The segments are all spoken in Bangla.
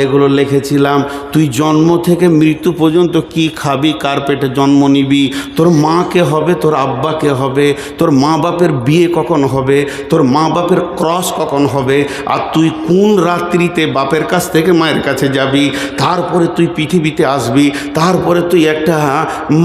এগুলো লিখেছিলাম। তুই জন্ম থেকে মৃত্যু পর্যন্ত কি খাবি, কার পেটে জন্ম নিবি, তোর মা কে হবে, তোর আব্বা কে হবে, তোর মা বাপের বিয়ে কখন হবে, তোর মা বাপের ক্রস কখন হবে, আর তুই কোন রাত্রিতে বাপের কাছ থেকে মায়ের কাছে যাবি, তারপরে তুই পৃথিবীতে আসবি, তারপরে তুই একটা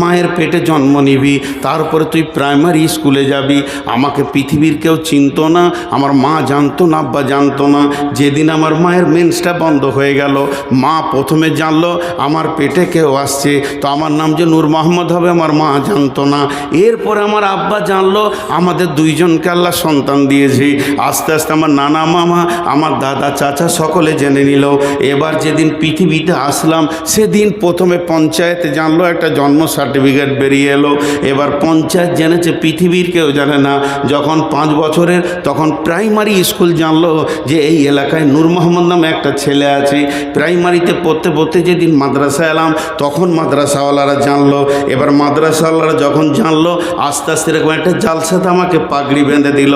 মায়ের পেটে জন্ম নিবি, তারপরে তুই প্রাইমারি স্কুলে যাবি। আমাকে পৃথিবীর কেউ চিনতো না, আমার মা জানতো না, আব্বা জানতো না। যেদিন আমার মায়ের মেন্সটা বন্ধ হয়ে গেল, মা প্রথমে জানলো আমার পেটে কেউ আসছে, তো আমার নাম যে নূর মোহাম্মদ হবে আমার মা জানতো না। এরপরে আমার আব্বা জানলো আমাদের দুইজনকে আল্লাহ সন্তান দিয়েছে। আস্তে আস্তে আমার নানা মামা, আমার দাদা চাচা সকলে জেনে নিল। এবার যেদিন পৃথিবীতে আসলাম সেদিন প্রথমে পঞ্চায়েতে জানলো, একটা জন্ম সার্টিফিকেট বেরিয়ে এলো। এবার পঞ্চায়েত জেনেছে, পৃথিবীর কেউ জানে না। যখন 5 বছরের তখন প্রাইমারি স্কুল জানলো যে এই এলাকায় নূর মোহাম্মদ নামে একটা ছেলে আছে। প্রাইমারিতে পড়তে পড়তে যেদিন মাদ্রাসায় এলাম তখন মাদ্রাসাওয়ালারা জানলো। এবার মাদ্রাসাওয়ালারা যখন জানলো, আস্তে আস্তে এরকম একটা জালসাতে আমাকে পাগড়ি বেঁধে দিল।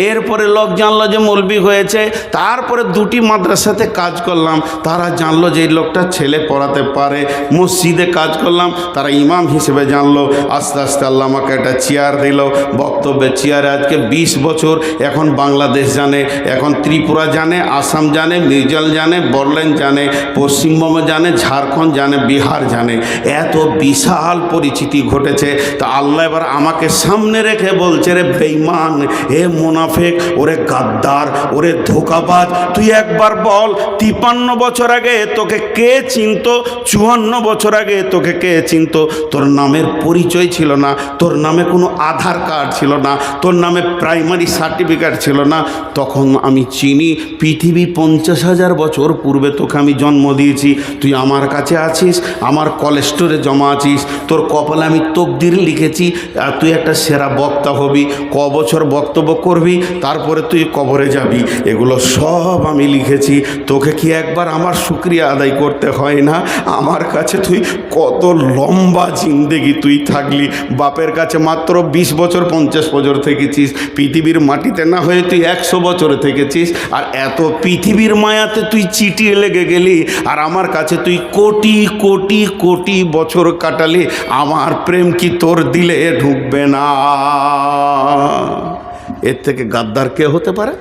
এরপরে লোক জানলো যে মৌলবি হয়েছে। তারপরে 2টি মাদ্রাসাতে কাজ করলাম, তারা জানলো যে এই লোকটা ছেলে পড়াতে পারে। মসজিদে কাজ করলাম, তারা ইমাম হিসেবে জানলো। আস্তে আস্তে আল্লাহ আমাকে একটা চেয়ার দিল, বক্তব্যের চেয়ারে আজকে 20 বছর। এখন বাংলাদেশ জানে, এখন ত্রিপুরা জানে, আসাম জানে, মির্জাল জানে, বড়লেন জানে, পশ্চিমবঙ্গ জানে, ঝাড়খণ্ড জানে, বিহার জানে। এত বিশাল পরিচিতি ঘটেছে। তা আল্লাহ এবার আমাকে সামনে রেখে বলছে, রে বেঈমান, এ মুনাফিক, ওরে গাদ্দার, ওরে ধোঁকাবাজ, তুই একবার বল 53 বছর আগে তোকে কে চিনতো, 54 বছর আগে তোকে কে চিনতো? তোর নামের পরিচয় ছিল না, তোর নামে কোনো আধার কার্ড ছিল না, তোর নামে প্রাইমারি সার্টিফিকেট ছিল না। তখন আমি চিনি পৃথিবী 50,000 বছর পূর্বে তোকে আমি জন্ম দিয়েছি। তুই আমার কাছে আছিস, আমার কলেস্টোরে জমা আছিস, তোর কপালে আমি তকদির লিখেছি আর তুই একটা সেরা বক্তা হবি, ক বছর বক্তব্য করবি, তারপরে তুই কবরে যাবি। এগুলো সব আমি লিখেছি। তোকে কি একবার আমার শুকরিয়া আদায় করতে হয় না? আমার কাছে তুই কত লম্বা জিন্দেগি তুই থাকলি। বাপের কাছে মাত্র 20 বছর 50 বছর থেকেছিস, পৃথিবীর মাটিতে না হয়ে তুই 100 বছর থেকেছিস। আর এত পৃথিবীর মায়াতে তুই চিটিয়ে লেগে গেলি, আর আমার কাছে তুই কোটি কোটি কোটি বছর কাটালি। আমার প্রেম কি তোর দিলে ঢুকবে না? এর থেকে গাদ্দার কে হতে পারে?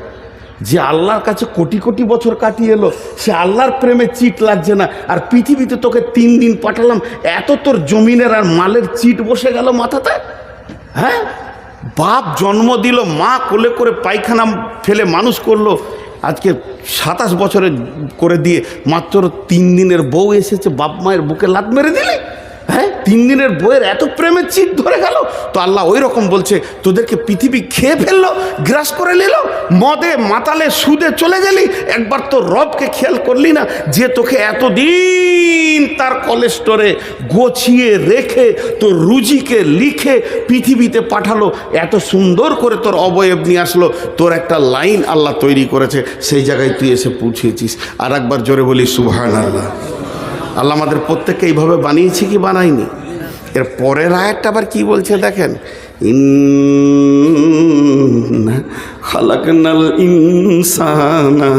যে আল্লাহর কাছে কোটি কোটি বছর কাটিয়ে এলো, সে আল্লাহর প্রেমে চিট লাগছে না। আর পৃথিবীতে তোকে 3 দিন পাঠালাম, এত তোর জমিনের আর মালের চিট বসে গেল মাথাতে। হ্যাঁ, বাপ জন্ম দিল, মা কোলে করে পায়খানা ফেলে মানুষ করলো, আজকে 27 বছরে করে দিয়ে মাত্র 3 দিনের বউ এসেছে, বাপ মায়ের বুকে লাত মেরে দিলে। হ্যাঁ, 3 দিনের বউয়ের এত প্রেমের চিট ধরে গেল। তো আল্লাহ ওই রকম বলছে, তোদেরকে পৃথিবী খেয়ে ফেললো, গ্রাস করে নিল, মদে মাতালে সুদে চলে গেলি, একবার তো রবকে খেয়াল করলি না যে তোকে এতদিন তার কলেস্টোরে গোছিয়ে রেখে তোর রুজিকে লিখে পৃথিবীতে পাঠালো, এত সুন্দর করে তোর অবয়ব নিয়ে আসলো, তোর একটা লাইন আল্লাহ তৈরি করেছে, সেই জায়গায় তুই এসে পৌঁছেছিস। আর একবার জোরে বলি সুবহানাল্লাহ। আল্লাহ আমাদের প্রত্যেককে এইভাবে বানিয়েছে কি বানায়নি? এর পরের আয়াতটা আবার কি বলছে দেখেন, ইন্না খালাকনাল ইনসানা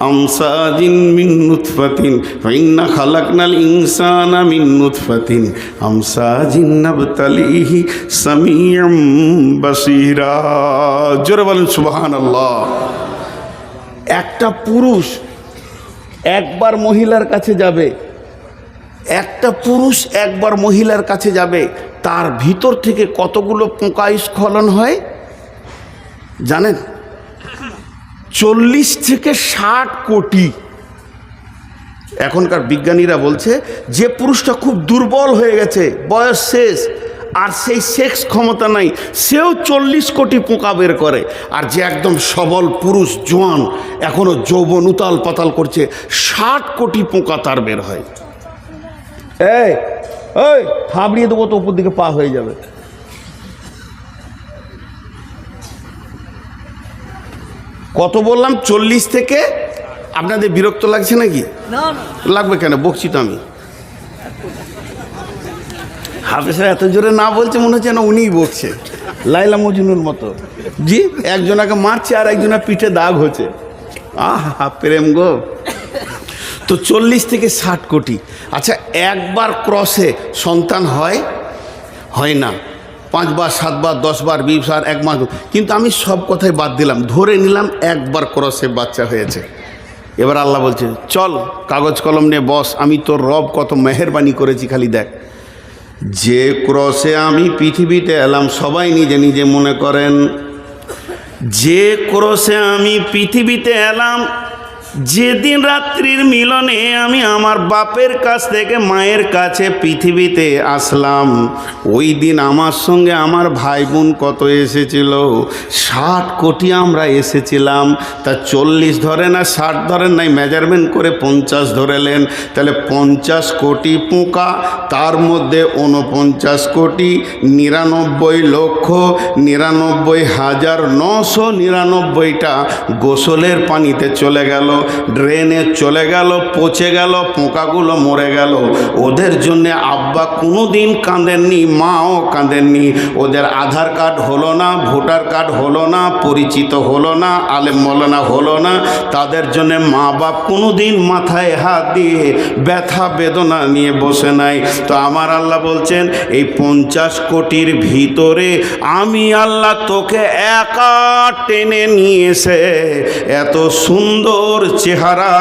আমসাজিন মিন নুতফাতিন ওয়া ইন্না খালাকনাল ইনসানা মিন নুতফাতিন আমসাজিন নাবতালিহি সামিউম বাসীরা। জোরে বলেন সুবহানাল্লাহ। একটা পুরুষ একবার মহিলার কাছে যাবে, একটা পুরুষ একবার মহিলার কাছে যাবে, তার ভিতর থেকে কতগুলো পোকা স্খলন হয় জানেন? 40 থেকে 60 কোটি। এখনকার বিজ্ঞানীরা বলছে যে পুরুষটা খুব দুর্বল হয়ে গেছে, বয়স শেষ, আর সেই সেক্স ক্ষমতা নাই, সেও 40 কোটি পোকা বের করে। আর যে একদম সবল পুরুষ জোয়ান, এখনো যৌবন উতাল পাতাল করছে, 60 কোটি পোকা তার বের হয়। এই ওই থাবড়িয়ে দেবো তো উপর দিকে পা হয়ে যাবে। কত বললাম? 40 থেকে। আপনাদের বিরক্ত লাগছে নাকি? লাগবে কেন, বকছি তো আমি। হাফেজরা এত জোরে না বলছে, মনে হচ্ছে না উনিই বকছে, লাইলা মজনুর মতো। জি, একজনাকে মারছে আর একজনের পিঠে দাগ হচ্ছে। আহা প্রেম গো। তো তো 40 থেকে 60 কোটি। আচ্ছা, একবার ক্রসে সন্তান হয় না, 5 বার 7 বার 10 বার 20 বার 1 মাস, কিন্তু আমি সব কথাই বাদ দিলাম, ধরে নিলাম একবার ক্রসে বাচ্চা হয়েছে। এবার আল্লাহ বলছে চল কাগজ কলম নিয়ে বস, আমি তোর রব কত মেহেরবানি করেছি খালি দেখ। যে ক্রসে আমি পৃথিবীতে এলাম, সবাই নিজে নিজে মনে করেন, যে ক্রসে আমি পৃথিবীতে এলাম, যেদিন রাত্রির মিলনে আমি আমার বাপের কাছ থেকে মায়ের কাছে পৃথিবীতে আসলাম, ওই দিন আমার সঙ্গে আমার ভাই বোন কত এসেছিল? 60 কোটি আমরা এসেছিলাম। তা 40 ধরে না 60 ধরেন নাই, মেজারমেন্ট করে 50 ধরেলেন। তাহলে 50 কোটি পোকা, তার মধ্যে 49 কোটি 99,99,999টা গোসলের পানিতে চলে গেল, ড্রেনে চলে গেল, পচে গেল, পোকাগুলো মরে গেল। ওদের জন্য আব্বা কোনো দিন কাঁদেননি, মাও কাঁদেননি। ওদের আধার কার্ড হলো না, ভোটার কার্ড হলো না, পরিচিত হলো না, আলেম মৌলানা হলো না। তাদের জন্য মা বাপ কোনো দিন মাথায় হাত দিয়ে ব্যথা বেদনা নিয়ে বসে নাই। তো আমার আল্লাহ বলছেন এই 50 কোটির ভিতরে আমি আল্লাহ তোকে একা টেনে নিয়ে এসে এত সুন্দর চেহারা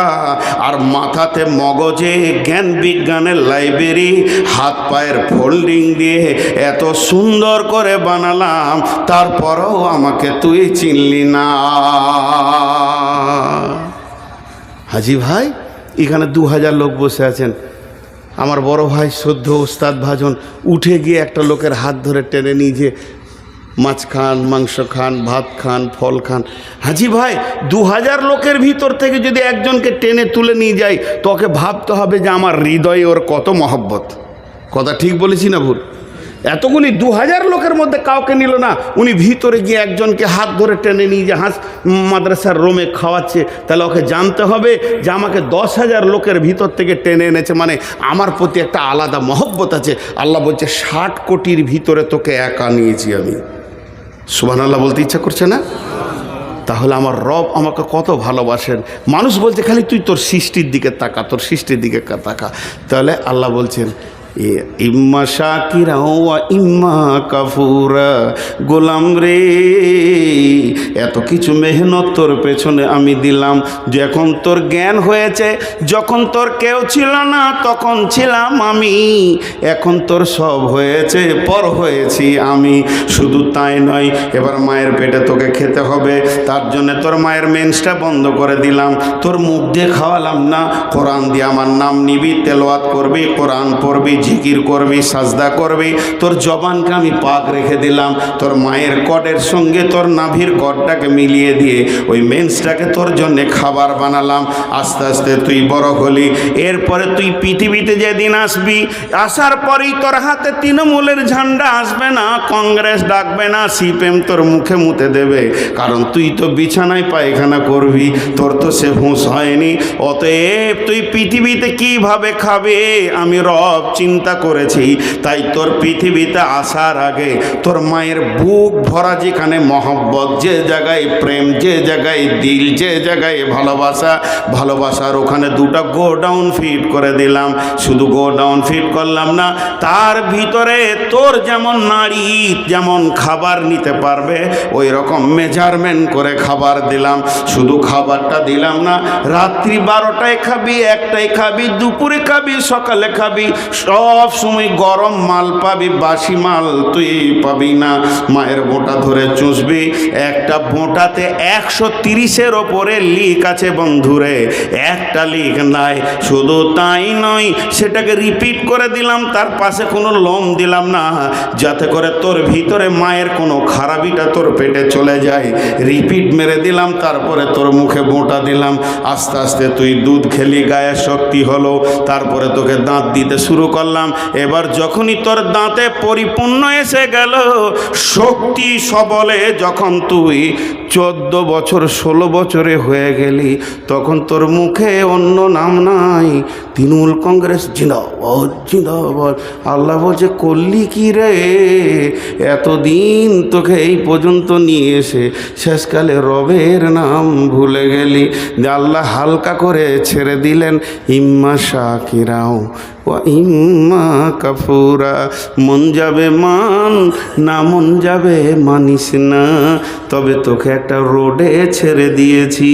আর মাথাতে মগজে জ্ঞান বিজ্ঞানের লাইব্রেরি, হাত পায়ের ফোল্ডিং দিয়ে এত সুন্দর করে বানালাম, তারপরেও আমাকে তুই চিনলি না। হাজি ভাই, এখানে 2000 লোক বসে আছেন। আমার বড় ভাই সদ্য ওস্তাদ ভাজন উঠে গিয়ে একটা লোকের হাত ধরে টেনে নিয়ে যে মাছ খান, মাংস খান, ভাত খান, ফল খান। হাজি ভাই, 2000 লোকের ভিতর থেকে যদি একজনকে টেনে তুলে নিয়ে যাই, তোকে ভাবতে হবে যে আমার হৃদয়ে ওর কত মহব্বত। কথা ঠিক বলেছি না ভুল? এতগুলি 2000 লোকের মধ্যে কাউকে নিল না, উনি ভিতরে গিয়ে একজনকে হাত ধরে টেনে নিয়ে যে মাদ্রাসার রোমে খাওয়াচ্ছে, তাহলে ওকে জানতে হবে যে আমাকে 10,000 লোকের ভিতর থেকে টেনে এনেছে, মানে আমার প্রতি একটা আলাদা মহব্বত আছে। আল্লাহ বলছে 60 কোটির ভিতরে তোকে একা নিয়েছি আমি। সুবহানাল্লাহ বলতে ইচ্ছা করছে না? তাহলে আমার রব আমাকে কত ভালোবাসেন। মানুষ বলছে খালি তুই তোর সৃষ্টির দিকে তাকা, তোর সৃষ্টির দিকে তাকা। তাহলে আল্লাহ বলছেন ইম্মা শাকিরা ওয়া ইম্মা কাফুরা। গোলাম রে, এত কিছু মেহনত তোর পেছনে আমি দিলাম, যখন তোর জ্ঞান হয়েছে, যখন তোর কেউ ছিল না তখন ছিলাম আমি, এখন তোর সব হয়েছে, পর হয়েছি আমি। শুধু তাই নয়, এবার মায়ের পেটে তোকে খেতে হবে, তার জন্য তোর মায়ের মেন্সটা বন্ধ করে দিলাম, তোর মুখ দিয়ে খাওয়ালাম না, কোরআন দিয়ে আমার নাম নিবি, তেলাওয়াত করবি, কোরআন পড়বি, জিকির করবি, সাজদা করবি, তোর জবানকে আমি পাক রেখে দিলাম। তোর মায়ের কটের সঙ্গে তোর নাভির কটটাকে মিলিয়ে দিয়ে ওই মেন্সটাকে তোর জন্যে খাবার বানালাম। আস্তে আস্তে তুই বড় হলি। এরপরে তুই পৃথিবীতে যেদিন আসবি, আসার পরেই তোর হাতে তৃণমূলের ঝান্ডা আসবে না, কংগ্রেস ডাকবে না, সিপিএম তোর মুখে মুতে দেবে, কারণ তুই তো বিছানায় পায়খানা করবি, তোর তো সে হুঁশ হয়নি। অতএব তুই পৃথিবীতে কিভাবে খাবে আমি রব চিন্তা করেছি। তাই তোর পৃথিবীতে আসার আগে তোর মায়ের বুক ভরা যেখানে মহব্বত, যে জায়গায় প্রেম, যে জায়গায় দিল, যে জায়গায় ভালোবাসার ওখানে 2টা গোডাউন ফিট করে দিলাম। শুধু গোডাউন ফিট করলাম না, তার ভিতরে তোর যেমন নারী যেমন খাবার নিতে পারবে ওই রকম মেজারমেন্ট করে খাবার দিলাম। শুধু খাবারটা দিলাম না, রাত্রি 12টায় খাবি, 1টায় খাবি, দুপুরে খাবি, সকালে খাবি, সব সময় গরম মাল পাবি, বাসি মাল তুই পাবি না। মায়ের বোঁটা ধরে চুষবি, একটা বোঁটাতে 130-এর ওপরে লিক আছে বন্ধুরে, একটা লিক নাই। শুধু তাই নয়, সেটাকে রিপিট করে দিলাম, তার পাশে কোনো লোম দিলাম না, যাতে করে তোর ভিতরে মায়ের কোনো খারাপিটা তোর পেটে চলে যায়। রিপিট মেরে দিলাম, তারপরে তোর মুখে বোঁটা দিলাম। আস্তে আস্তে তুই দুধ খেলি, গায়ে শক্তি হলো, তারপরে তোকে দাঁত দিতে শুরু করলাম। করলাম। এবার যখনই তোর দাঁতে পরিপূর্ণ এসে গেল, শক্তি সবলে যখন তুই 14 বছর 16 বছরে হয়ে গেলি, তখন তোর মুখে অন্য নাম নাই, তৃণমূল কংগ্রেস জিন্দাবাদ জিন্দাবাদ। আল্লাহ বলছে করলি কি রে, এতদিন তোকে এই পর্যন্ত নিয়ে এসে শেষকালে রবের নাম ভুলে গেলি। আল্লাহ হালকা করে ছেড়ে দিলেন, ইম্মা শাকিরাও ও ইম্মা কাফুরা। মন যাবে মান, না মন যাবে মানিস না, তবে তোকে একটা রোডে ছেড়ে দিয়েছি।